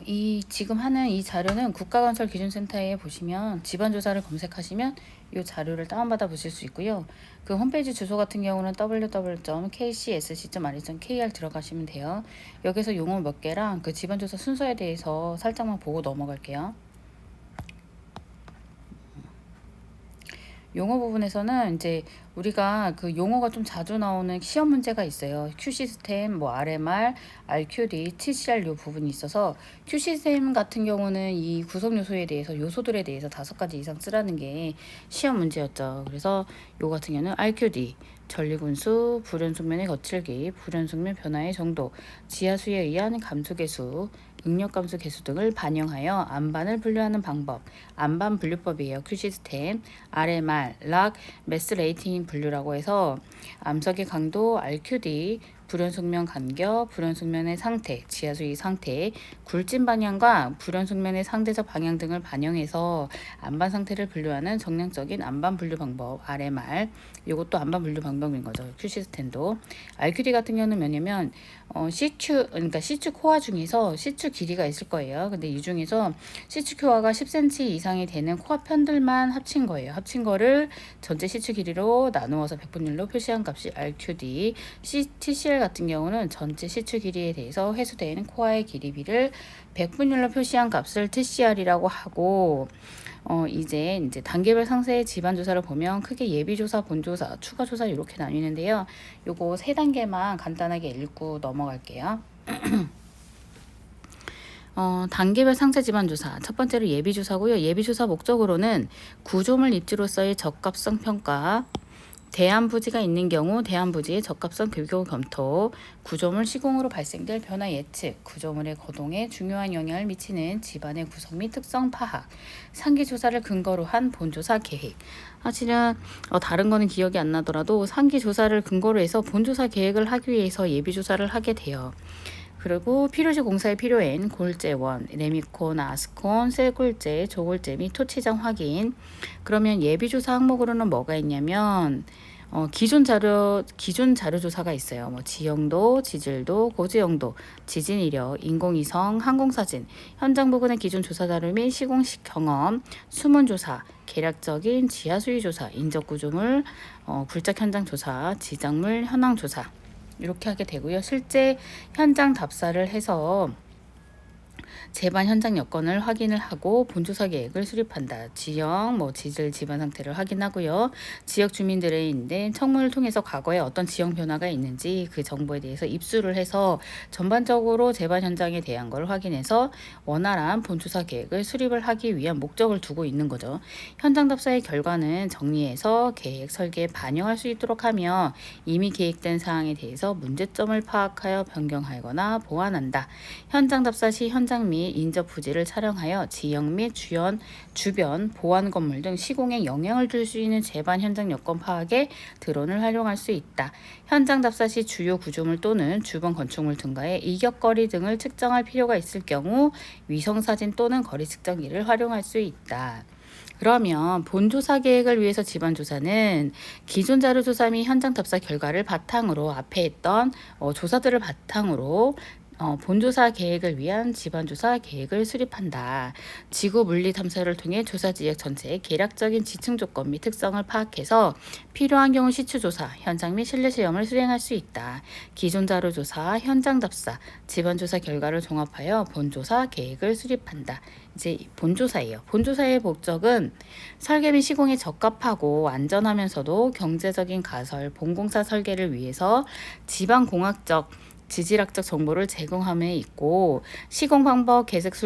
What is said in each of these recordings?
이 지금 하는 이 자료는 국가건설기준센터에 보시면 집안조사를 검색하시면 이 자료를 다운받아 보실 수 있고요. 그 홈페이지 주소 같은 경우는 www.kcsc.re.kr 들어가시면 돼요. 여기서 용어 몇 개랑 그 집안조사 순서에 대해서 살짝만 보고 넘어갈게요. 용어 부분에서는 이제 우리가 그 용어가 좀 자주 나오는 시험 문제가 있어요. Q 시스템, 뭐 RMR, RQD, TCR 요 부분이 있어서 Q 시스템 같은 경우는 이 구성 요소에 대해서 요소들에 대해서 5가지 이상 쓰라는 게 시험 문제였죠. 그래서 요 같은 경우는 RQD 전리군수, 불연속면의 거칠기, 불연속면 변화의 정도, 지하수에 의한 감소계수, 응력감소 계수 등을 반영하여 암반을 분류하는 방법, 암반 분류법이에요. Q 시스템, RMR, 락, 매스 레이팅 분류라고 해서 암석의 강도, RQD, 불연속면 간격, 불연속면의 상태, 지하수의 상태, 굴진 방향과 불연속면의 상대적 방향 등을 반영해서 암반 상태를 분류하는 정량적인 암반 분류 방법 RMR. 이것도 암반 분류 방법인 거죠. Q 시스템도. RQD 같은 경우는 뭐냐면 CQ 그러니까 CQ 코어 중에서 CQ 길이가 있을 거예요. 근데 이 중에서 CQ 코어가 10cm 이상이 되는 코어 편들만 합친 거예요. 합친 거를 전체 CQ 길이로 나누어서 백분율로 표시한 값이 RQD. TCL 같은 경우는 전체 CQ 길이에 대해서 회수되는 코어의 길이비를 백분율로 표시한 값을 TCR이라고 하고 이제 단계별 상세의 집안 조사를 보면 크게 예비 조사, 본조사, 추가 조사 이렇게 나뉘는데요. 요거 3단계만 간단하게 읽고 넘어갈게요. 단계별 상세 집안 조사. 첫 번째로 예비 조사고요. 예비 조사 목적으로는 구조물 입지로서의 적합성 평가, 대안부지가 있는 경우 대안부지의 적합성 비교 검토, 구조물 시공으로 발생될 변화 예측, 구조물의 거동에 중요한 영향을 미치는 집안의 구성 및 특성 파악, 상기 조사를 근거로 한 본조사 계획. 사실은 다른 거는 기억이 안 나더라도 상기 조사를 근거로 해서 본조사 계획을 하기 위해서 예비 조사를 하게 돼요. 그리고 필요시 공사에 필요한 골재원, 레미콘, 아스콘, 셀골재, 조골재 및 토치장 확인. 그러면 예비조사 항목으로는 뭐가 있냐면 기존 자료 조사가 있어요. 뭐 지형도, 지질도, 고지형도, 지진 이력, 인공위성, 항공사진, 현장 부근의 기존 조사 자료 및 시공식 경험, 수문 조사, 계략적인 지하 수위 조사, 인적 구조물, 굴착 현장 조사, 지작물 현황 조사. 이렇게 하게 되고요. 실제 현장 답사를 해서 재반 현장 여건을 확인을 하고 본조사 계획을 수립한다. 지형, 지질, 집안 상태를 확인하고요. 지역 주민들의 청문을 통해서 과거에 어떤 지형 변화가 있는지 그 정보에 대해서 입수를 해서 전반적으로 재반 현장에 대한 걸 확인해서 원활한 본조사 계획을 수립을 하기 위한 목적을 두고 있는 거죠. 현장 답사의 결과는 정리해서 계획 설계에 반영할 수 있도록 하며 이미 계획된 사항에 대해서 문제점을 파악하여 변경하거나 보완한다. 현장 답사 시 현장 및 인접 부지를 촬영하여 지형 및 주변 보안 건물 등 시공에 영향을 줄 수 있는 재반 현장 여건 파악에 드론을 활용할 수 있다. 현장 답사 시 주요 구조물 또는 주변 건축물 등과의 이격거리 등을 측정할 필요가 있을 경우 위성사진 또는 거리 측정기를 활용할 수 있다. 그러면 본조사 계획을 위해서 집안조사는 기존 자료 조사 및 현장 답사 결과를 바탕으로 앞에 했던 조사들을 바탕으로 본조사 계획을 위한 집안조사 계획을 수립한다. 지구 물리 탐사를 통해 조사 지역 전체의 계략적인 지층 조건 및 특성을 파악해서 필요한 경우 시추 조사, 현장 및 실내 시험을 수행할 수 있다. 기존 자료 조사, 현장 답사, 집안조사 결과를 종합하여 본조사 계획을 수립한다. 이제 본조사예요. 본조사의 목적은 설계 및 시공에 적합하고 안전하면서도 경제적인 가설, 본공사 설계를 위해서 지방공학적 지질학적 정보를 제공함에 있고 시공 방법, 계획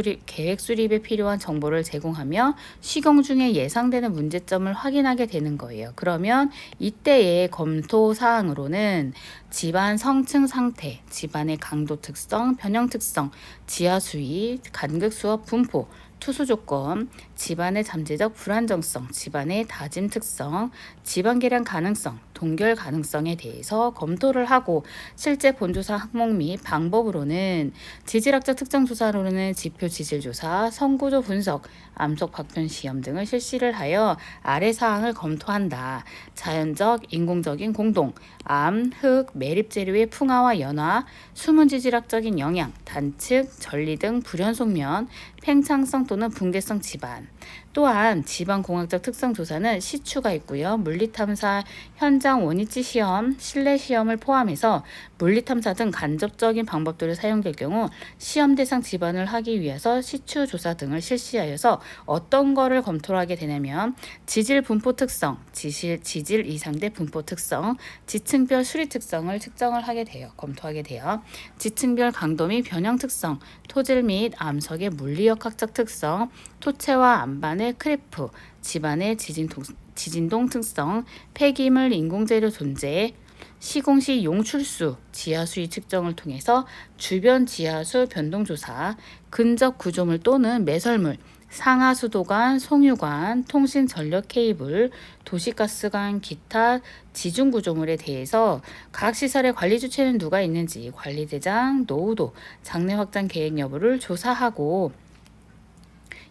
수립에 필요한 정보를 제공하며 시공 중에 예상되는 문제점을 확인하게 되는 거예요. 그러면 이때의 검토 사항으로는 집안 성층 상태, 집안의 강도 특성, 변형 특성, 지하 수위, 간극 수업 분포, 투수 조건, 집안의 잠재적 불안정성, 집안의 다짐 특성, 집안 개량 가능성, 동결 가능성에 대해서 검토를 하고 실제 본조사 항목 및 방법으로는 지질학적 특정 조사로는 지표 지질 조사, 성구조 분석, 암석 박편 시험 등을 실시를 하여 아래 사항을 검토한다. 자연적, 인공적인 공동, 암, 흙, 매립 재료의 풍화와 연화, 수문 지질학적인 영향, 단측, 전리 등 불연속면, 팽창성 또는 붕괴성 지반. 또한 지방공학적 특성 조사는 시추가 있고요. 물리탐사, 현장 원위치 시험, 실내 시험을 포함해서 물리탐사 등 간접적인 방법들을 사용될 경우 시험 대상 지반을 하기 위해서 시추 조사 등을 실시하여서 어떤 거를 검토를 하게 되냐면 지질 분포 특성, 지질 이상대 분포 특성, 지층별 수리 특성을 측정을 하게 돼요. 검토하게 돼요. 지층별 강도 및 변형 특성, 토질 및 암석의 물리역학적 특성, 토체와 안반의 크리프, 집안의 지진동 특성, 폐기물 인공재료 존재, 시공시 용출수, 지하수위 측정을 통해서 주변 지하수 변동조사, 근접 구조물 또는 매설물, 상하수도관, 송유관, 통신전력 케이블, 도시가스관, 기타 지중구조물에 대해서 각 시설의 관리 주체는 누가 있는지 관리대장, 노후도, 장래 확장 계획 여부를 조사하고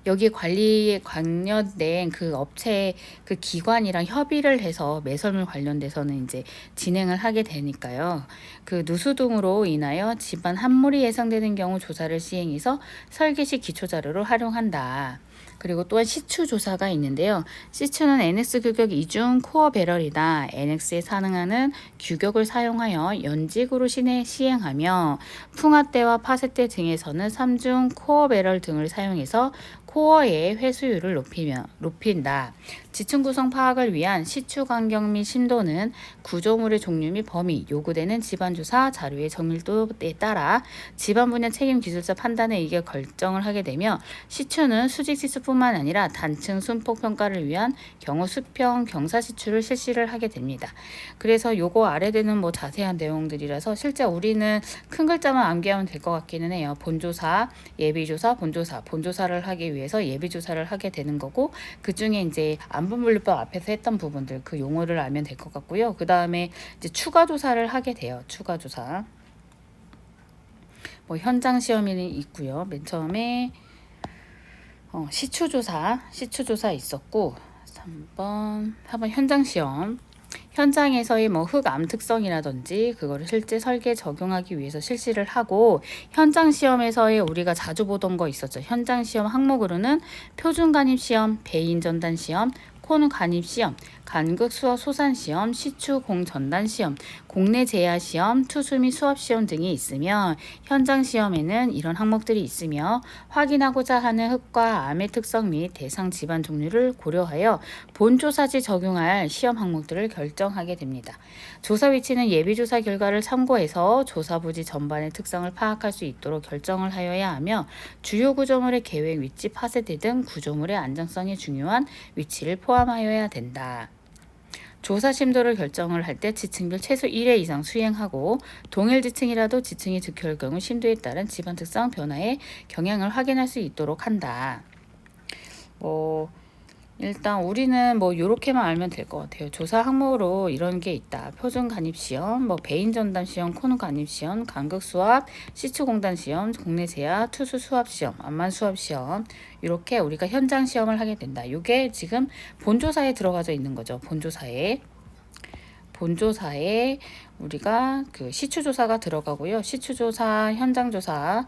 여기 관리에 관련된 그 업체 그 기관이랑 협의를 해서 매설물 관련돼서는 이제 진행을 하게 되니까요. 그 누수 등으로 인하여 집안 함몰이 예상되는 경우 조사를 시행해서 설계 시 기초 자료로 활용한다. 그리고 또한 시추 조사가 있는데요. 시추는 NX 규격 이중 코어 배럴이나 NX에 산응하는 규격을 사용하여 연직으로 시행하며 풍화대와 파쇄대 등에서는 3중 코어 배럴 등을 사용해서 코어의 회수율을 높인다. 지층 구성 파악을 위한 시추 간격 및 심도는 구조물의 종류 및 범위, 요구되는 지반조사 자료의 정밀도에 따라 지반 분야 책임 기술자 판단에 의해 결정을 하게 되며 시추는 수직 시추뿐만 아니라 단층 순폭 평가를 위한 경우 수평 경사 시추를 실시를 하게 됩니다. 그래서 요거 아래되는 뭐 자세한 내용들이라서 실제 우리는 큰 글자만 암기하면 될 것 같기는 해요. 본조사, 예비조사, 본조사를 하기 위해서 예비조사를 하게 되는 거고 그 중에 이제 안분분류법 앞에서 했던 부분들 그 용어를 알면 될 것 같고요. 그 다음에 이제 추가 조사를 하게 돼요. 추가 조사. 뭐 현장 시험이 있고요. 맨 처음에 시추조사 있었고 3번 현장 시험. 현장에서의 뭐 흙암 특성이라든지 그거를 실제 설계에 적용하기 위해서 실시를 하고 현장 시험에서의 우리가 자주 보던 거 있었죠. 현장 시험 항목으로는 표준 간입 시험, 배인 전단 시험, 콘 간입 시험, 간극 수어 소산 시험, 시추 공 전단 시험, 공내 제야 시험, 투수 및 수압 시험 등이 있으며 현장 시험에는 이런 항목들이 있으며 확인하고자 하는 흙과 암의 특성 및 대상 지반 종류를 고려하여 본조사지 적용할 시험 항목들을 결정하게 됩니다. 조사 위치는 예비조사 결과를 참고해서 조사 부지 전반의 특성을 파악할 수 있도록 결정을 하여야 하며 주요 구조물의 계획 위치, 파쇄대 등 구조물의 안정성이 중요한 위치를 포함하여야 된다. 조사 심도를 결정을 할 때 지층별 최소 1회 이상 수행하고 동일 지층이라도 지층이 즉결 경우 심도에 따른 지반 특성 변화의 경향을 확인할 수 있도록 한다. 일단 우리는 뭐 요렇게만 알면 될 것 같아요. 조사 항목으로 이런 게 있다. 표준 간입 시험, 뭐 배인 전담 시험, 코너 간입 시험, 간극 수압, 시추 공단 시험, 공내 제야, 투수 수압 시험, 암만 수압 시험. 이렇게 우리가 현장 시험을 하게 된다. 요게 지금 본조사에 들어가져 있는 거죠. 본조사에 우리가 그 시추조사가 들어가고요. 시추조사, 현장조사,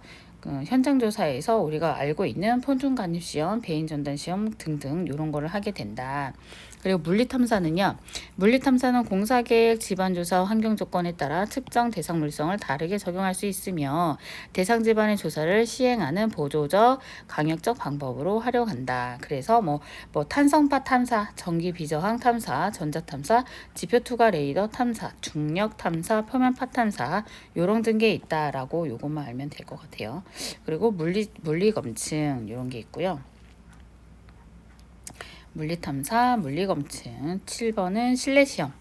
현장조사에서 우리가 알고 있는 표준 간입 시험, 배인 전단 시험 등등 이런 거를 하게 된다. 그리고 물리탐사는요. 물리탐사는 공사계획, 지반조사, 환경조건에 따라 특정 대상 물성을 다르게 적용할 수 있으며 대상 지반의 조사를 시행하는 보조적, 강역적 방법으로 활용한다. 그래서 뭐 탄성파 탐사, 전기 비저항 탐사, 전자탐사, 지표 투과 레이더 탐사, 중력 탐사, 표면파 탐사 요런 등게 있다라고 요것만 알면 될 것 같아요. 그리고 물리 검증 이런 게 있고요. 물리탐사, 물리검증. 7번은 실내시험.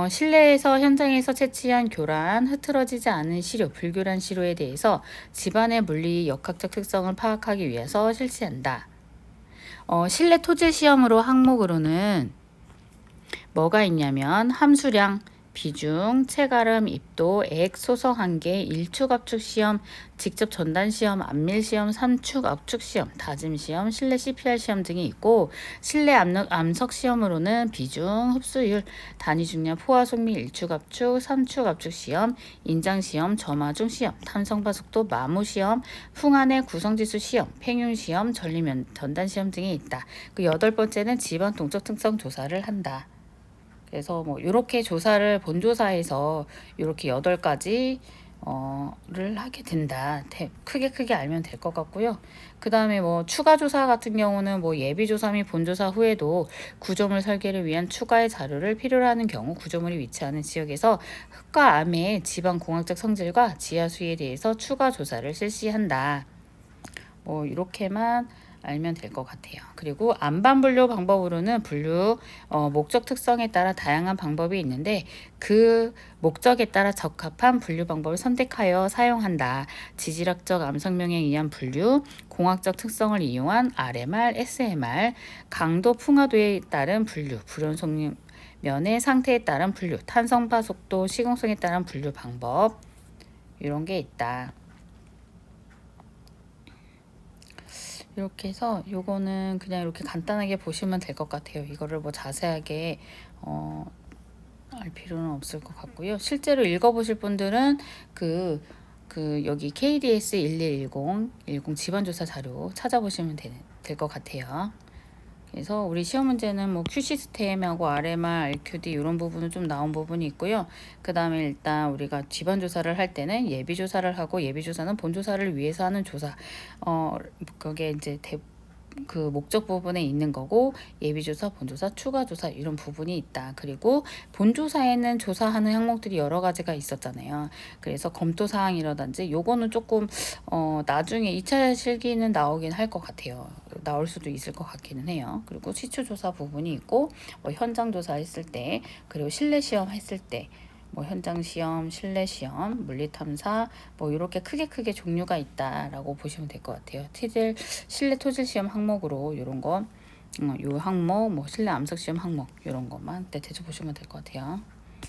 실내에서 현장에서 채취한 교란, 흐트러지지 않은 시료, 불교란 시료에 대해서 집안의 물리 역학적 특성을 파악하기 위해서 실시한다. 실내 토질 시험으로 항목으로는 뭐가 있냐면 함수량, 비중, 체가름, 입도, 액, 소성 한계, 일축 압축 시험, 직접 전단 시험, 안밀 시험, 삼축 압축 시험, 다짐 시험, 실내 CPR 시험 등이 있고 실내 암석 시험으로는 비중, 흡수율, 단위 중량, 포화 속미, 일축 압축, 삼축 압축 시험, 인장 시험, 점화중 시험, 탄성파 속도, 마모 시험, 풍안의 구성지수 시험, 팽윤 시험, 전단 시험 등이 있다. 그 8번째는 집안 동적 특성 조사를 한다. 그래서 뭐 이렇게 조사를 본조사에서 이렇게 8가지 를 하게 된다. 크게 알면 될 것 같고요. 그 다음에 뭐 추가 조사 같은 경우는 뭐 예비 조사 및 본조사 후에도 구조물 설계를 위한 추가의 자료를 필요로 하는 경우 구조물이 위치하는 지역에서 흙과 암의 지방 공학적 성질과 지하 수위에 대해서 추가 조사를 실시한다. 뭐 이렇게만 알면 될 것 같아요. 그리고 안반 분류 방법으로는 분류 목적 특성에 따라 다양한 방법이 있는데 그 목적에 따라 적합한 분류 방법을 선택하여 사용한다. 지질학적 암석명에 의한 분류, 공학적 특성을 이용한 RMR, SMR, 강도 풍화도에 따른 분류, 불연속 면의 상태에 따른 분류, 탄성파 속도, 시공성에 따른 분류 방법 이런 게 있다. 이렇게 해서 요거는 그냥 이렇게 간단하게 보시면 될 것 같아요. 이거를 뭐 자세하게 알 필요는 없을 것 같고요. 실제로 읽어보실 분들은 그 여기 KDS 1110 지반조사 자료 찾아보시면 될 것 같아요. 그래서 우리 시험 문제는 뭐 Q 시스템하고 RMR, RQD 이런 부분은 좀 나온 부분이 있고요. 그 다음에 일단 우리가 지반 조사를 할 때는 예비 조사를 하고 예비 조사는 본 조사를 위해서 하는 조사. 그게 이제 그 목적 부분에 있는 거고 예비조사, 본조사, 추가조사 이런 부분이 있다. 그리고 본조사에는 조사하는 항목들이 여러 가지가 있었잖아요. 그래서 검토사항이라든지 요거는 조금 나중에 2차 실기는 나오긴 할 것 같아요. 나올 수도 있을 것 같기는 해요. 그리고 시추조사 부분이 있고 현장조사 했을 때 그리고 실내시험 했을 때 뭐 현장 시험, 실내 시험, 물리 탐사 뭐 이렇게 크게 종류가 있다라고 보시면 될 것 같아요. 실내 토질 시험 항목으로 이런 거, 요 항목, 뭐 실내 암석 시험 항목 이런 것만 대체해 보시면 될 것 같아요.